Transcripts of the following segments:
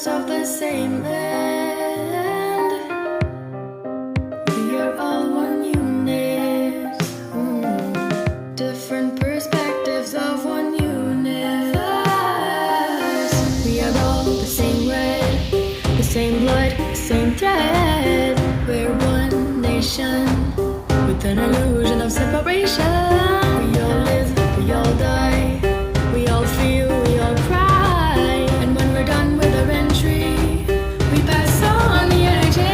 parts of the same land. We are all one unit. Different perspectives of one universe. We are all the same red, the same blood, the same thread. We're one nation with an illusion of separation. We all live, we all die, we all feel, we all cry. And when we're done with our entry, we pass on the energy.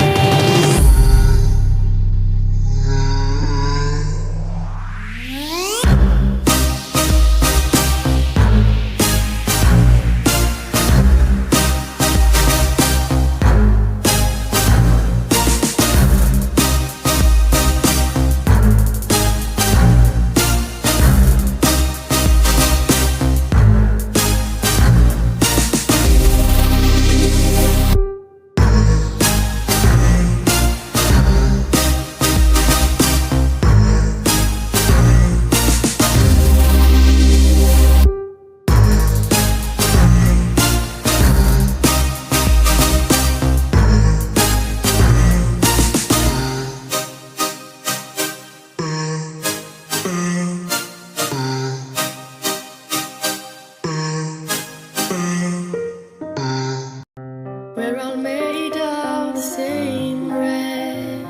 We're all made of the same red,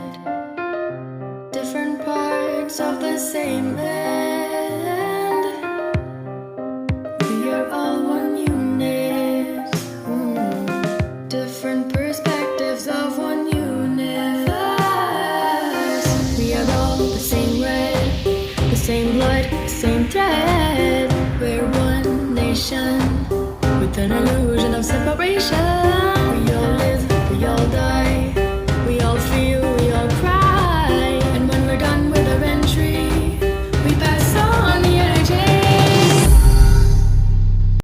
different parts of the same land. We are all one unit. Different perspectives of one universe. We are all the same red, the same blood, the same thread. We're one nation with an illusion